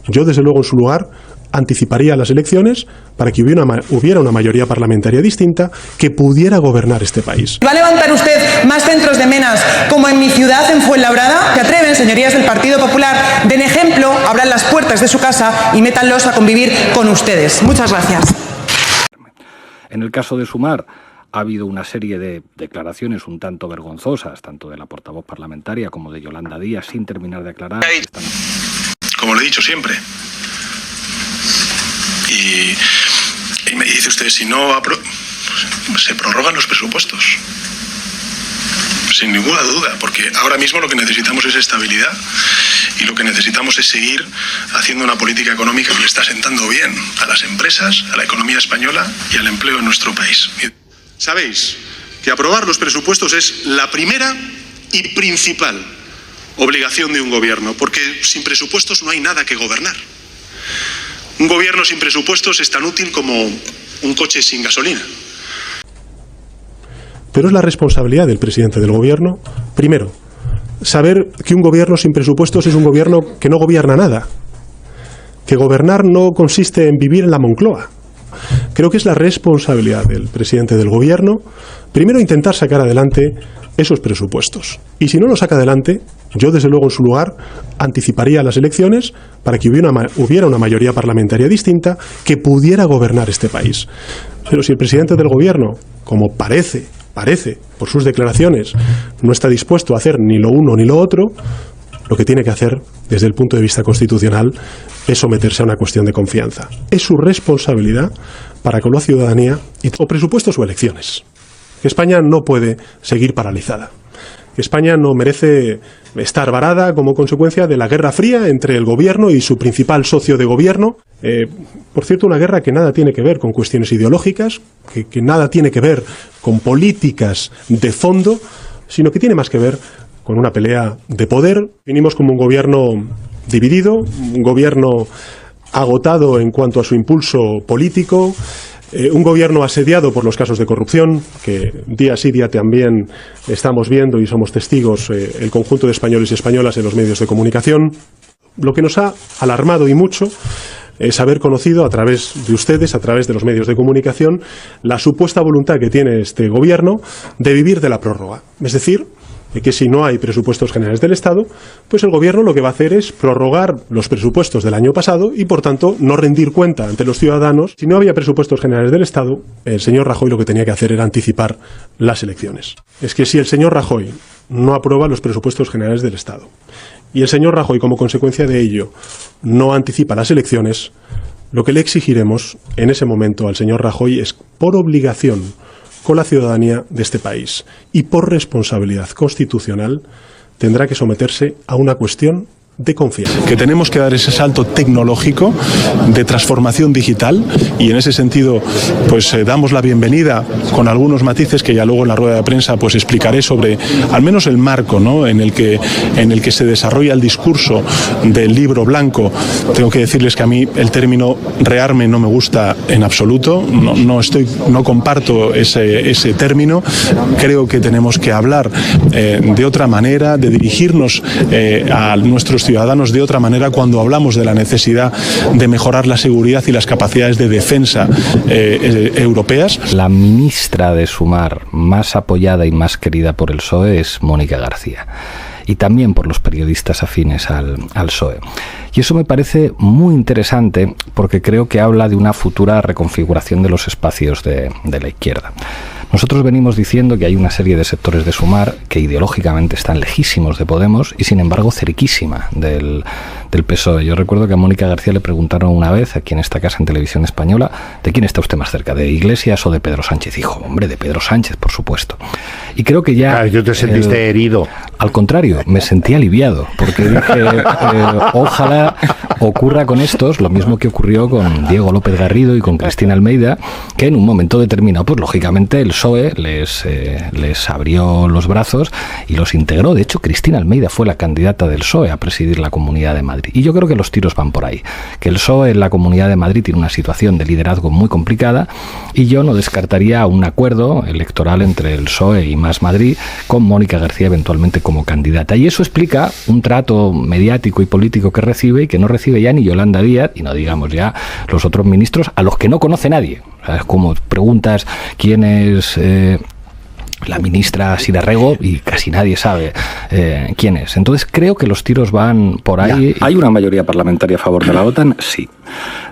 Yo, desde luego, en su lugar, anticiparía las elecciones para que hubiera una mayoría parlamentaria distinta que pudiera gobernar este país. ¿Va a levantar usted más centros de menas como en mi ciudad, en Fuenlabrada? ¿Se atreven, señorías del Partido Popular? Den ejemplo, abran las puertas de su casa y métanlos a convivir con ustedes. Muchas gracias. En el caso de Sumar, ha habido una serie de declaraciones un tanto vergonzosas, tanto de la portavoz parlamentaria como de Yolanda Díaz, sin terminar de aclarar. Como lo he dicho siempre. Y me dice usted, si no se prorrogan los presupuestos. Sin ninguna duda, porque ahora mismo lo que necesitamos es estabilidad y lo que necesitamos es seguir haciendo una política económica que le está sentando bien a las empresas, a la economía española y al empleo en nuestro país. Sabéis que aprobar los presupuestos es la primera y principal obligación de un gobierno, porque sin presupuestos no hay nada que gobernar. Un gobierno sin presupuestos es tan útil como un coche sin gasolina. Pero es la responsabilidad del presidente del gobierno, primero, saber que un gobierno sin presupuestos es un gobierno que no gobierna nada, que gobernar no consiste en vivir en la Moncloa. Creo que es la responsabilidad del presidente del gobierno, primero, intentar sacar adelante esos presupuestos. Y si no lo saca adelante, yo, desde luego, en su lugar, anticiparía las elecciones para que hubiera una mayoría parlamentaria distinta que pudiera gobernar este país. Pero si el presidente del gobierno, como parece, por sus declaraciones, no está dispuesto a hacer ni lo uno ni lo otro, lo que tiene que hacer, desde el punto de vista constitucional, es someterse a una cuestión de confianza. Es su responsabilidad para con la ciudadanía, o presupuestos o elecciones. Que España no puede seguir paralizada. Que España no merece estar varada como consecuencia de la Guerra Fría entre el gobierno y su principal socio de gobierno. Por cierto, una guerra que nada tiene que ver con cuestiones ideológicas, que nada tiene que ver con políticas de fondo, sino que tiene más que ver con una pelea de poder. Vinimos como un gobierno dividido, un gobierno agotado en cuanto a su impulso político, un gobierno asediado por los casos de corrupción, que día sí día también estamos viendo y somos testigos el conjunto de españoles y españolas en los medios de comunicación. Lo que nos ha alarmado y mucho es haber conocido a través de ustedes, a través de los medios de comunicación, la supuesta voluntad que tiene este gobierno de vivir de la prórroga. Es decir, que si no hay presupuestos generales del Estado, pues el gobierno lo que va a hacer es prorrogar los presupuestos del año pasado y, por tanto, no rendir cuenta ante los ciudadanos. Si no había presupuestos generales del Estado, el señor Rajoy lo que tenía que hacer era anticipar las elecciones. Es que si el señor Rajoy no aprueba los presupuestos generales del Estado y el señor Rajoy, como consecuencia de ello, no anticipa las elecciones, lo que le exigiremos en ese momento al señor Rajoy es, por obligación con la ciudadanía de este país y por responsabilidad constitucional, tendrá que someterse a una cuestión de confianza. Que tenemos que dar ese salto tecnológico de transformación digital y en ese sentido pues damos la bienvenida con algunos matices que ya luego en la rueda de prensa pues explicaré sobre al menos el marco, ¿no?, en el que se desarrolla el discurso del libro blanco. Tengo que decirles que a mí el término rearme no me gusta en absoluto, no comparto ese término. Creo que tenemos que hablar de otra manera, de dirigirnos a nuestros ciudadanos de otra manera cuando hablamos de la necesidad de mejorar la seguridad y las capacidades de defensa europeas. La ministra de Sumar más apoyada y más querida por el PSOE es Mónica García, y también por los periodistas afines al PSOE. Y eso me parece muy interesante porque creo que habla de una futura reconfiguración de los espacios de la izquierda. Nosotros venimos diciendo que hay una serie de sectores de Sumar que ideológicamente están lejísimos de Podemos y sin embargo cerquísima del PSOE. Yo recuerdo que a Mónica García le preguntaron una vez aquí en esta casa en Televisión Española, ¿de quién está usted más cerca, de Iglesias o de Pedro Sánchez? Dijo, hombre, de Pedro Sánchez, por supuesto. Y creo que ya... Claro, ¿tú te sentiste herido? Al contrario, me sentí aliviado, porque dije, ojalá ocurra con estos lo mismo que ocurrió con Diego López Garrido y con Cristina Almeida, que en un momento determinado, pues lógicamente el PSOE les abrió los brazos y los integró. De hecho, Cristina Almeida fue la candidata del PSOE a presidir la Comunidad de Madrid. Y yo creo que los tiros van por ahí, que el PSOE en la Comunidad de Madrid tiene una situación de liderazgo muy complicada y yo no descartaría un acuerdo electoral entre el PSOE y Más Madrid con Mónica García eventualmente como candidata. candidata. Y eso explica un trato mediático y político que recibe y que no recibe ya ni Yolanda Díaz, y no digamos ya los otros ministros, a los que no conoce nadie. O sea, es como preguntas quién es la ministra Sira Rego y casi nadie sabe quién es. Entonces creo que los tiros van por ahí. ¿Hay una mayoría parlamentaria a favor de la OTAN? Sí.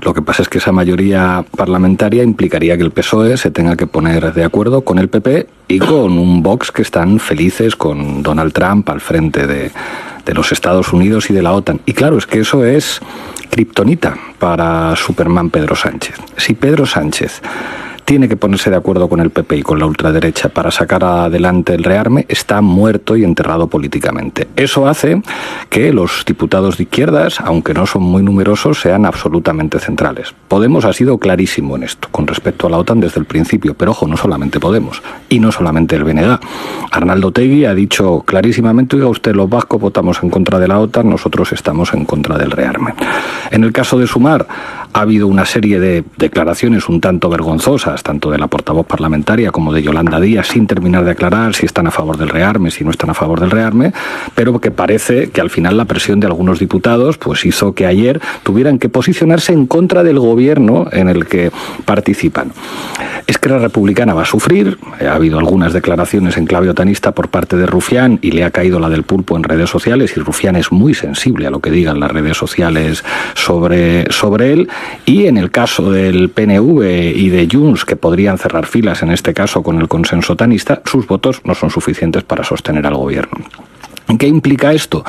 Lo que pasa es que esa mayoría parlamentaria implicaría que el PSOE se tenga que poner de acuerdo con el PP y con un Vox que están felices con Donald Trump al frente de los Estados Unidos y de la OTAN. Y claro, es que eso es kriptonita para Superman Pedro Sánchez. Si Pedro Sánchez tiene que ponerse de acuerdo con el PP y con la ultraderecha para sacar adelante el rearme, está muerto y enterrado políticamente. Eso hace que los diputados de izquierdas, aunque no son muy numerosos, sean absolutamente centrales. Podemos ha sido clarísimo en esto, con respecto a la OTAN desde el principio, pero ojo, no solamente Podemos, y no solamente el BNG. Arnaldo Otegi ha dicho clarísimamente, oiga usted, los vascos votamos en contra de la OTAN, nosotros estamos en contra del rearme. En el caso de Sumar, ha habido una serie de declaraciones un tanto vergonzosas, tanto de la portavoz parlamentaria como de Yolanda Díaz, sin terminar de aclarar si están a favor del rearme, si no están a favor del rearme, pero que parece que al final la presión de algunos diputados pues hizo que ayer tuvieran que posicionarse en contra del gobierno en el que participan. Esquerra Republicana va a sufrir, ha habido algunas declaraciones en clave otanista por parte de Rufián y le ha caído la del pulpo en redes sociales, y Rufián es muy sensible a lo que digan las redes sociales sobre él. Y en el caso del PNV y de Junts, que podrían cerrar filas en este caso con el consenso otanista, sus votos no son suficientes para sostener al gobierno. ¿Qué implica esto?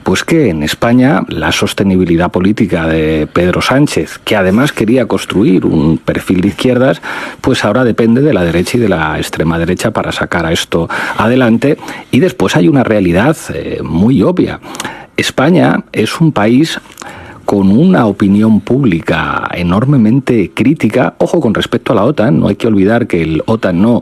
Pues que en España la sostenibilidad política de Pedro Sánchez, que además quería construir un perfil de izquierdas, pues ahora depende de la derecha y de la extrema derecha para sacar a esto adelante. Y después hay una realidad muy obvia. España es un país con una opinión pública enormemente crítica, ojo, con respecto a la OTAN. No hay que olvidar que el OTAN no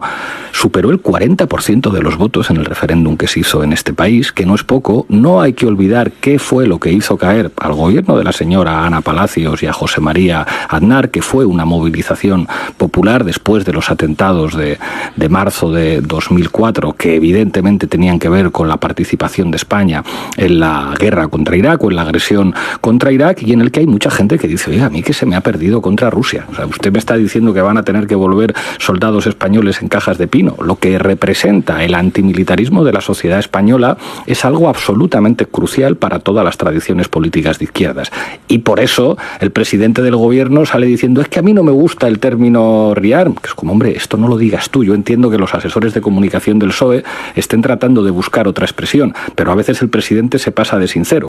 superó el 40% de los votos en el referéndum que se hizo en este país, que no es poco. No hay que olvidar qué fue lo que hizo caer al gobierno de la señora Ana Palacios y a José María Aznar, que fue una movilización popular después de los atentados de marzo de 2004, que evidentemente tenían que ver con la participación de España en la guerra contra Irak o en la agresión contra Irak, y en el que hay mucha gente que dice, oiga, a mí que se me ha perdido contra Rusia. O sea, usted me está diciendo que van a tener que volver soldados españoles en cajas de pino. Lo que representa el antimilitarismo de la sociedad española es algo absolutamente crucial para todas las tradiciones políticas de izquierdas. Y por eso el presidente del gobierno sale diciendo, es que a mí no me gusta el término rearm. Que es como, hombre, esto no lo digas tú. Yo entiendo que los asesores de comunicación del PSOE estén tratando de buscar otra expresión, pero a veces el presidente se pasa de sincero.